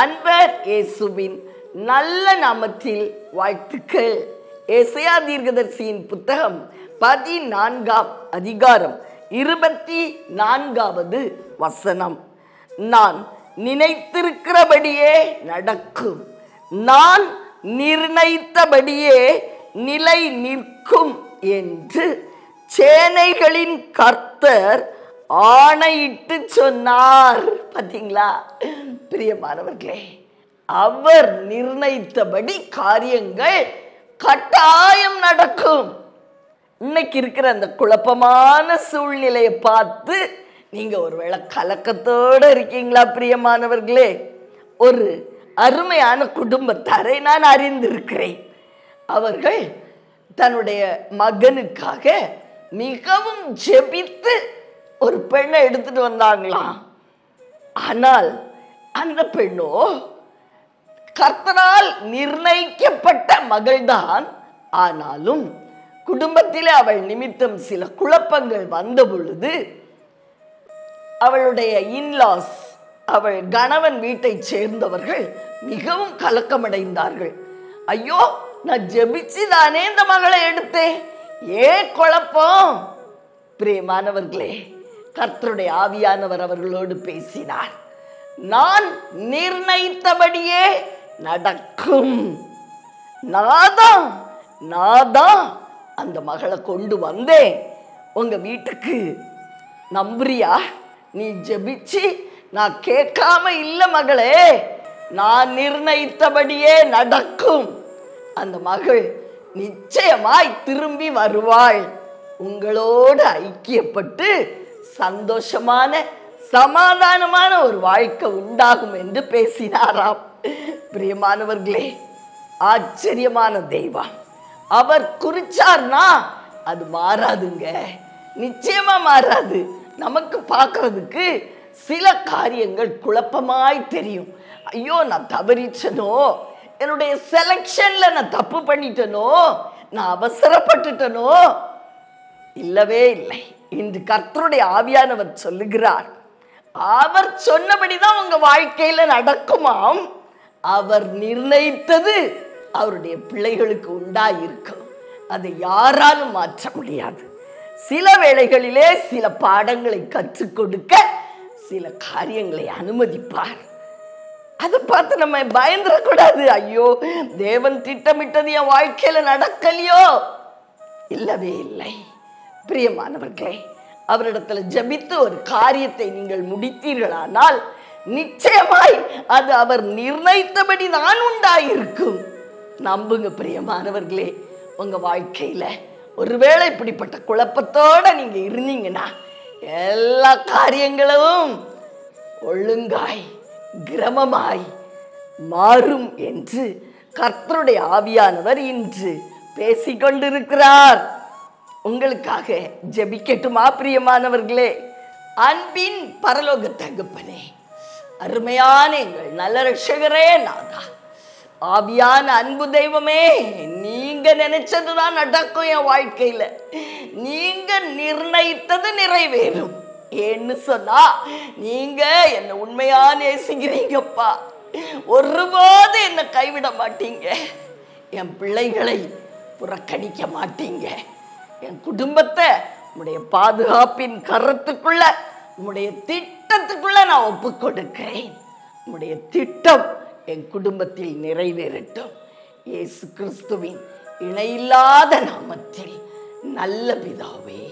அன்பர் இயேசுவின் நல்ல நாமத்தில் வாழ்த்துக்கள். ஏசாயா தீர்க்கதரிசியின் புத்தகம் 14ஆம் அதிகாரம் 24வது வசனம். நான் நினைத்திருக்கிறபடியே நடக்கும், நான் நிர்ணயித்தபடியே நிலை நிற்கும் என்று சேனைகளின் கர்த்தர் ஆணையிட்டு சொன்னார். பார்த்தீங்களா பிரியமானவர்களே, அவர் நிர்ணயித்தபடி காரியங்கள் கட்டாயம் நடக்கும். இன்னைக்கு இருக்கிற அந்த குழப்பமான சூழ்நிலையை பார்த்து நீங்க ஒருவேளை கலக்கத்தோடு இருக்கீங்களா பிரியமானவர்களே? ஒரு அருமையான குடும்பத்தாரை நான் அறிந்திருக்கிறேன். அவர்கள் தன்னுடைய மகனுக்காக மிகவும் ஜெபித்து ஒரு பெண்ணை எடுத்துட்டு வந்தாங்களாம். ஆனால் அந்த பெண்ணோ கர்த்தரால் நிர்ணயிக்கப்பட்ட மகள்தான். ஆனாலும் குடும்பத்திலே அவள் நிமித்தம் சில குழப்பங்கள் வந்த பொழுது அவளுடைய இன்லாஸ், அவள் கணவன் வீட்டை சேர்ந்தவர்கள் மிகவும் கலக்கமடைந்தார்கள். ஐயோ, நான் ஜெபிச்சு தானே இந்த மகளை எடுத்தேன், ஏன் குழப்பம்? பிரியமானவர்களே, கர்த்தருடைய ஆவியானவர் அவர்களோடு பேசினார். நான் நிர்ணயித்தபடியே நடக்கும். நாதான் அந்த மகளை கொண்டு வந்தேன் உங்க வீட்டுக்கு. நம்புறியா? நீ ஜெபிச்சு நான் கேட்காம இல்ல மகளே, நான் நிர்ணயித்தபடியே நடக்கும். அந்த மகள் நிச்சயமாய் திரும்பி வருவாள், உங்களோடு ஐக்கியப்பட்டு சந்தோஷமான சமாதானமான ஒரு வாழ்க்கை உண்டாகும் என்று பேசினாராம். பிரியமானவர்களே, ஆச்சரியமான தெய்வம். அவர் குறிச்சார்னா அது மாறாதுங்க, நிச்சயமா மாறாது. நமக்கு பார்க்கறதுக்கு சில காரியங்கள் குழப்பமாய் தெரியும். ஐயோ, நான் தவறிச்சனோ, என்னுடைய செலக்ஷன்ல நான் தப்பு பண்ணிட்டனோ, நான் அவசரப்பட்டுட்டனோ? இல்லவே இல்லை. இன்று கர்த்தருடைய ஆவியானவர் சொல்லுகிறார், அவர் சொன்னபடிதான் உங்க வாழ்க்கையில நடக்குமாம். அவர் நிர்ணயித்தது அவருடைய பிள்ளைகளுக்கு உண்டாயிருக்கும். அதை யாராலும் மாற்ற முடியாது. சில வேளைகளிலே சில பாடங்களை கற்றுக் கொடுக்க சில காரியங்களை அனுமதிப்பார். அதை பார்த்து நம்ம பயந்துடக்கூடாது. ஐயோ, தேவன் திட்டமிட்டது என் வாழ்க்கையில நடக்கலையோ? இல்லவே இல்லை. பிரியமானவர்களே, அவரிடத்துல ஜெபித்து ஒரு காரியத்தை நீங்கள் முடித்தீர்களானால் நிச்சயமாய் அது அவர் நிர்ணயித்தபடி தான் உண்டாயிருக்கும். நம்புங்க பிரியமானவர்களே. உங்க வாழ்க்கையில ஒருவேளை இப்படிப்பட்ட குழப்பத்தோட நீங்க இருந்தீங்கன்னா எல்லா காரியங்களும் ஒழுங்காய் கிரமமாய் மாறும் என்று கர்த்தருடைய ஆவியானவர் இன்று பேசிக்கொண்டிருக்கிறார். உங்களுக்காக ஜெபிக்கட்டுமா பிரியமானவர்களே? அன்பின் பரலோக தகப்பனே, அருமையான எங்கள் நல்ல ரட்சகரே, நாதா, ஆவியான அன்பு தெய்வமே, நீங்க நினைச்சதுதான் நடக்கும் என் வாழ்க்கையில. நீங்க நிர்ணயித்தது நிறைவேறும். ஏன்னு சொன்னா நீங்க என்ன உண்மையா நேசிக்கிறீங்கப்பா. ஒருபோது என்ன கைவிட மாட்டீங்க. என் பிள்ளைகளை புறக்கணிக்க மாட்டீங்க. என் குடும்பத்தை உம்முடைய பாதுகாப்பின் கரத்துக்குள்ள, உம்முடைய திட்டத்துக்குள்ள நான் ஒப்பு கொடுக்கிறேன். உம்முடைய திட்டம் என் குடும்பத்தில் நிறைவேறட்டும். இயேசு கிறிஸ்துவின் இணையில்லாத நாமத்தில் நல்ல பிதாவே.